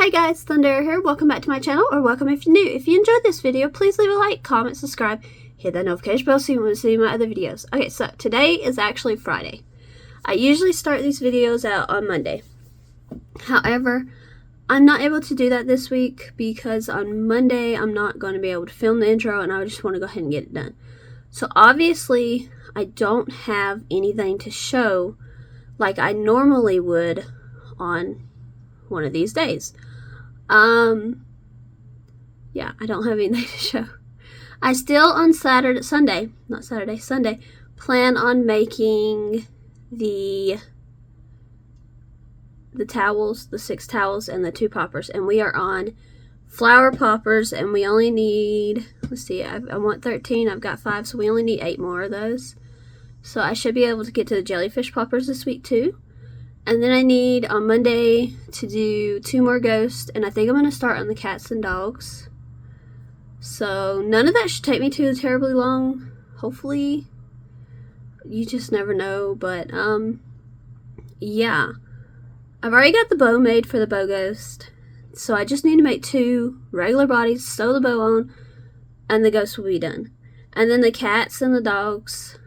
Hi guys, Thunder here. Welcome back to my channel, or welcome if you're new. If you enjoyed this video, please leave a like, comment, subscribe, hit that notification bell so you won't see my other videos. Okay, so today is actually Friday. I usually start these videos out on Monday. However, I'm not able to do that this week because on Monday I'm not going to be able to film the intro and I just want to go ahead and get it done. So obviously I don't have anything to show like I normally would on one of these days. Yeah, I don't have anything to show. I still on Sunday, plan on making the towels, the 6 towels and the 2 poppers, and we are on flower poppers, and we only need, let's see, I want 13, I've got 5, so we only need 8 more of those. So I should be able to get to the jellyfish poppers this week too. And then I need on Monday to do 2 more ghosts, and I think I'm going to start on the cats and dogs. So none of that should take me too terribly long, hopefully. You just never know, but yeah. I've already got the bow made for the bow ghost, so I just need to make 2 regular bodies, sew the bow on, and the ghost will be done. And then the cats and the dogs,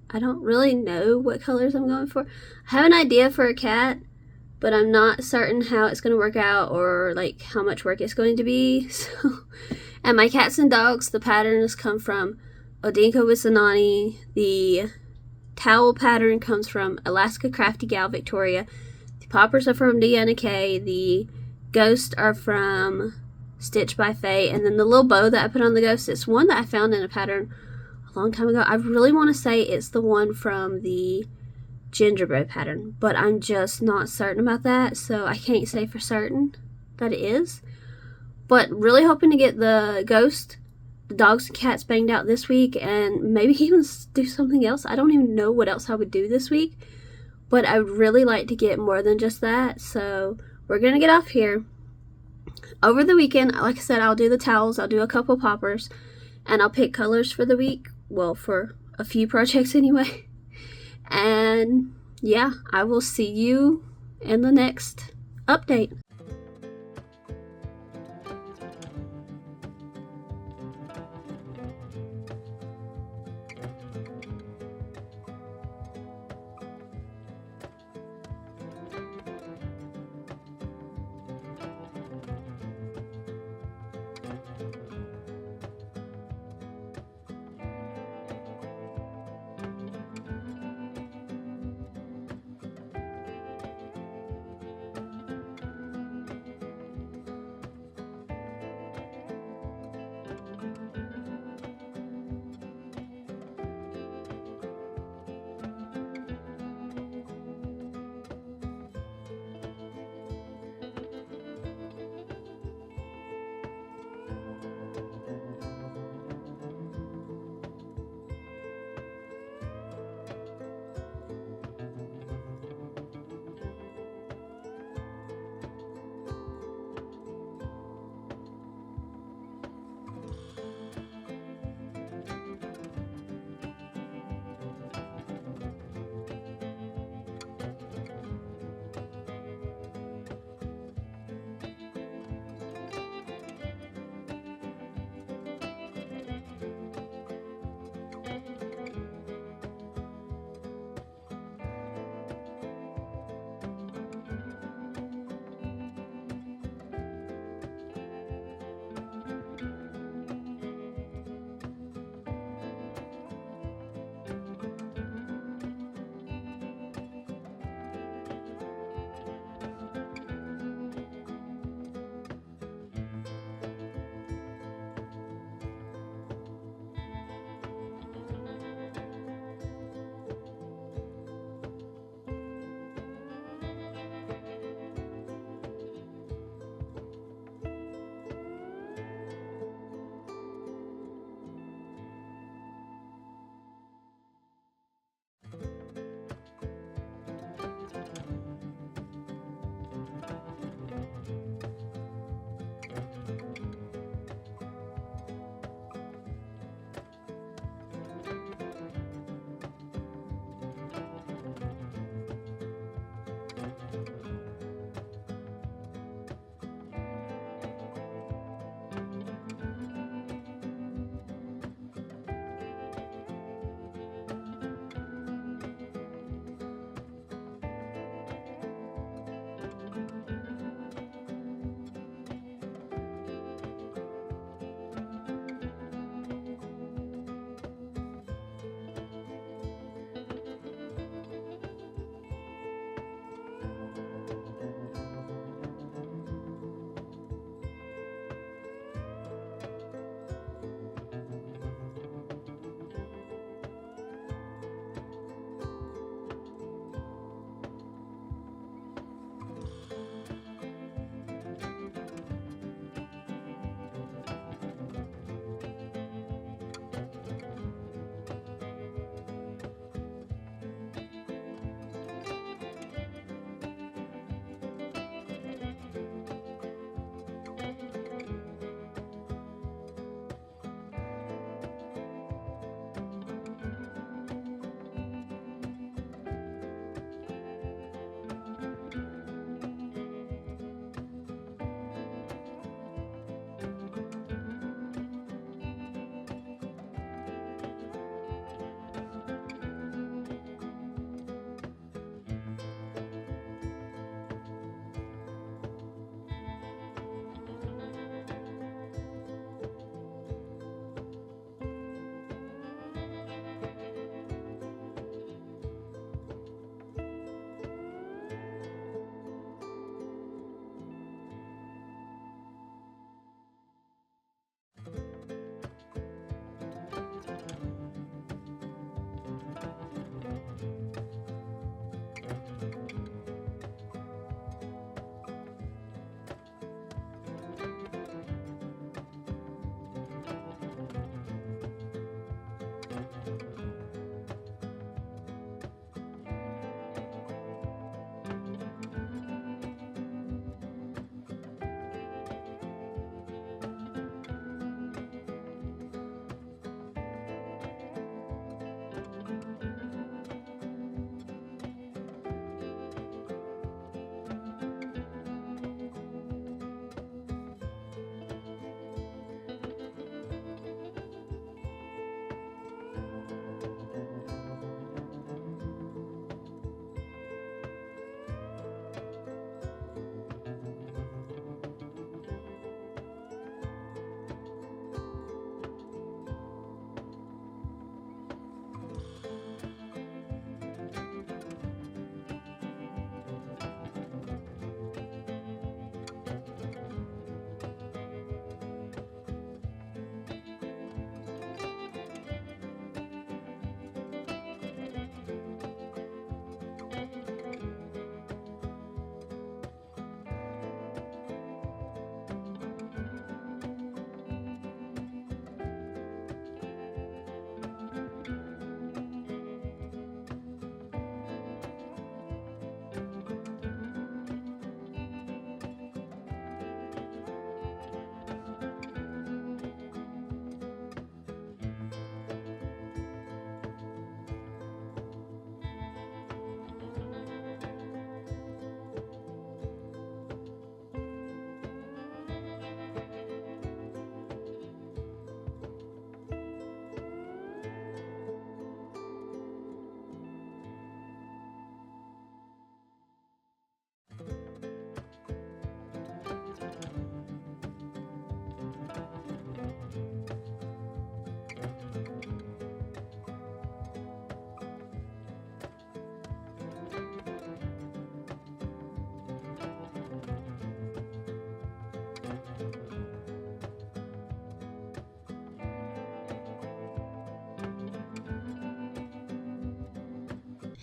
I don't really know what colors I'm going for. I have an idea for a cat, but I'm not certain how it's going to work out or like how much work it's going to be. So, and my cats and dogs, the patterns come from Odinka Wisanani. The towel pattern comes from Alaska Crafty Gal Victoria. The poppers are from Deanna K. The ghosts are from Stitch by Faye. And then the little bow that I put on the ghost, it's one that I found in a pattern a long time ago. I really want to say it's the one from the gingerbread pattern, but I'm just not certain about that, so I can't say for certain that it is. But really hoping to get the ghost, the dogs and cats banged out this week, and maybe even do something else. I don't even know what else I would do this week, but I would really like to get more than just that. So we're gonna get off here. Over the weekend, like I said, I'll do the towels, I'll do a couple poppers, and I'll pick colors for the week. Well, for a few projects anyway. And yeah, I will see you in the next update.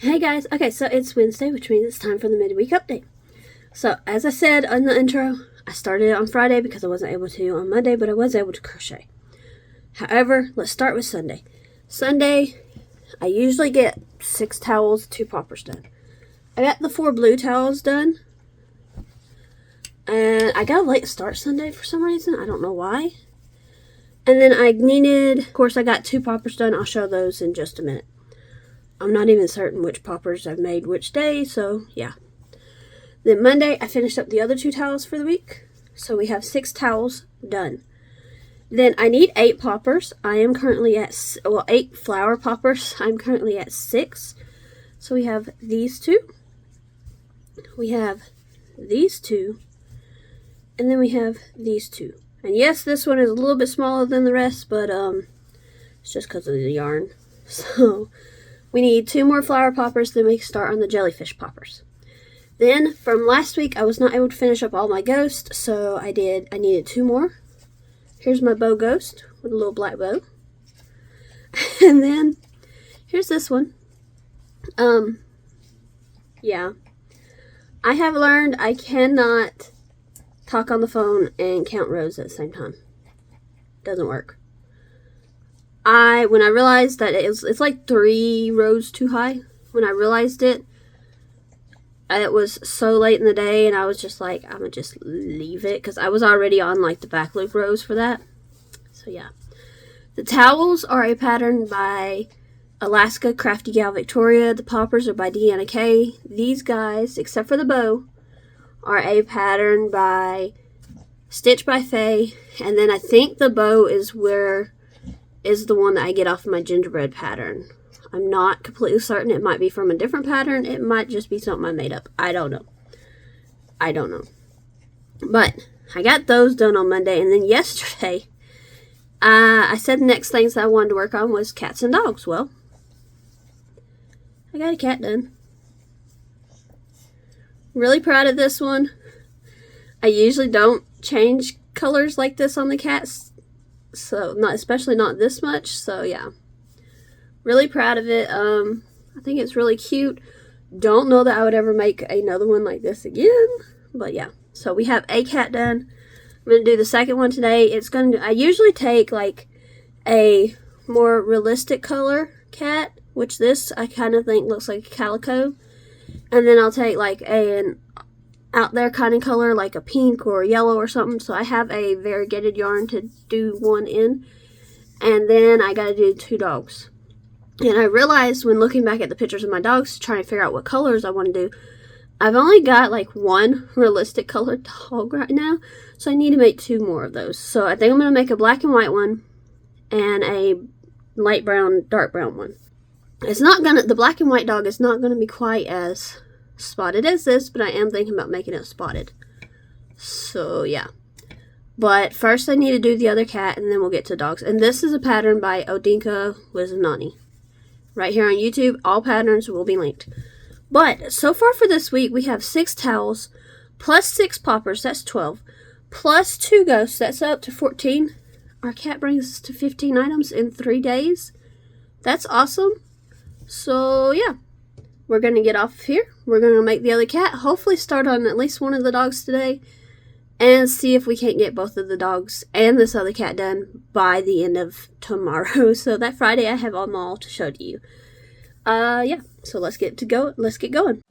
Hey guys, okay, so it's Wednesday, which means it's time for the midweek update. So, as I said in the intro, I started it on Friday because I wasn't able to on Monday, but I was able to crochet. However, let's start with Sunday. Sunday, I usually get 6 towels, 2 poppers done. I got the 4 blue towels done, and I got a late start Sunday for some reason. I don't know why. And then I needed, of course, I got 2 poppers done. I'll show those in just a minute. I'm not even certain which poppers I've made which day, so yeah. Then Monday, I finished up the other 2 towels for the week. So we have 6 towels done. Then I need 8 poppers. I am currently at, 8 flower poppers. I'm currently at 6. So we have these 2. We have these 2. And then we have these 2. And yes, this one is a little bit smaller than the rest, but it's just because of the yarn. So we need 2 more flower poppers, then we can start on the jellyfish poppers. Then, from last week, I was not able to finish up all my ghosts, so I needed 2 more. Here's my bow ghost with a little black bow. And then, here's this one. Yeah. I have learned I cannot talk on the phone and count rows at the same time. Doesn't work. When I realized that it's like 3 rows too high. When I realized it was so late in the day, and I was just like, I'm gonna just leave it, because I was already on like the back loop rows for that. So yeah. The towels are a pattern by Alaska Crafty Gal Victoria. The poppers are by Deanna K. These guys, except for the bow, are a pattern by Stitch by Faye. And then I think the bow is the one that I get off of my gingerbread pattern. I'm not completely certain. It might be from a different pattern. It might just be something I made up. I don't know. But I got those done on Monday. And then yesterday, I said the next things that I wanted to work on was cats and dogs. Well, I got a cat done. Really proud of this one. I usually don't change colors like this on the cats. So, especially not this much. So, yeah. Really proud of it. I think it's really cute. Don't know that I would ever make another one like this again. But, yeah. So, we have a cat done. I'm going to do the second one today. I usually take, like, a more realistic color cat. Which this, I kind of think looks like a calico. And then I'll take, like, an out there kind of color, like a pink or yellow or something. So I have a variegated yarn to do one in. And then I got to do 2 dogs. And I realized when looking back at the pictures of my dogs, trying to figure out what colors I want to do, I've only got like 1 realistic colored dog right now. So I need to make 2 more of those. So I think I'm going to make a black and white one and a light brown, dark brown one. The black and white dog is not going to be quite as spotted as this, but I am thinking about making it spotted. So yeah. But first I need to do the other cat, and then we'll get to dogs. And this is a pattern by Odinka Wizanani. Right here on YouTube, all patterns will be linked. But so far for this week, we have 6 towels, plus 6 poppers, that's 12, plus 2 ghosts, that's up to 14. Our cat brings us to 15 items in 3 days. That's awesome. So yeah. We're going to get off of here. We're going to make the other cat. Hopefully start on at least one of the dogs today. And see if we can't get both of the dogs and this other cat done by the end of tomorrow. So that Friday I have them all to show to you. Yeah. So let's get going.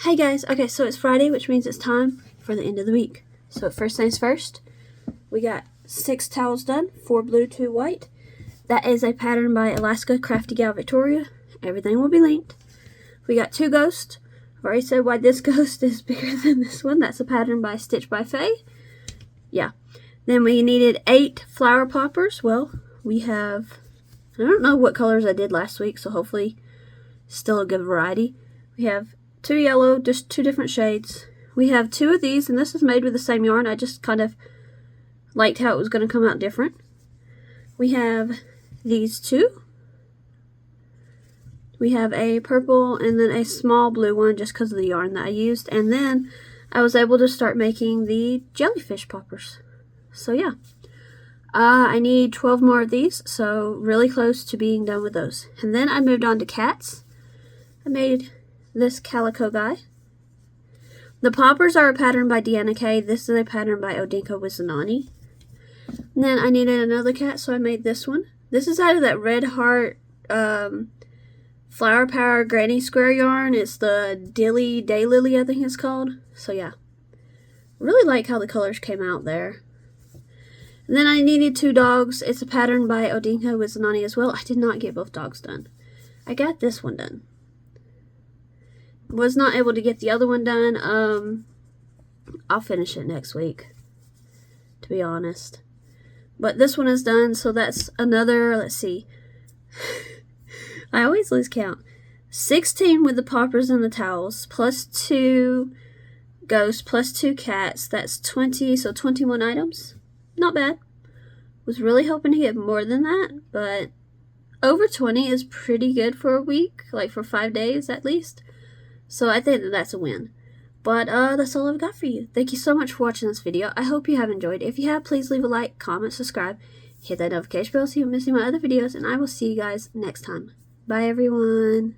Hey guys, okay, so it's Friday, which means it's time for the end of the week. So first things first, we got 6 towels done, 4 blue, 2 white. That is a pattern by Alaska Crafty Gal Victoria. Everything will be linked. We got 2 ghosts. I've already said why this ghost is bigger than this one. That's a pattern by Stitch by Faye. Yeah. Then we needed 8 flower poppers. Well, we have, I don't know what colors I did last week, so hopefully still a good variety. We have 2 yellow, just 2 different shades. We have 2 of these, and this is made with the same yarn. I just kind of liked how it was going to come out different. We have these 2. We have a purple and then a small blue one just because of the yarn that I used. And then I was able to start making the jellyfish poppers. So yeah. I need 12 more of these, so really close to being done with those. And then I moved on to cats. I made this calico guy. The poppers are a pattern by Deanna K. This is a pattern by Odinka Wizanani. And then I needed another cat, so I made this one. This is out of that Red Heart Flower Power Granny Square yarn. It's the Daylily, I think it's called. So yeah. Really like how the colors came out there. And then I needed 2 dogs. It's a pattern by Odinka Wizanani as well. I did not get both dogs done. I got this one done. Was not able to get the other one done. I'll finish it next week, to be honest. But this one is done, so that's another, let's see. I always lose count. 16 with the poppers and the towels, plus 2 ghosts, plus 2 cats. That's 20, so 21 items. Not bad. Was really hoping to get more than that, but over 20 is pretty good for a week, like for 5 days at least. So I think that that's a win. But that's all I've got for you. Thank you so much for watching this video. I hope you have enjoyed. If you have, please leave a like, comment, subscribe, hit that notification bell so you don't miss any of my other videos, and I will see you guys next time. Bye everyone.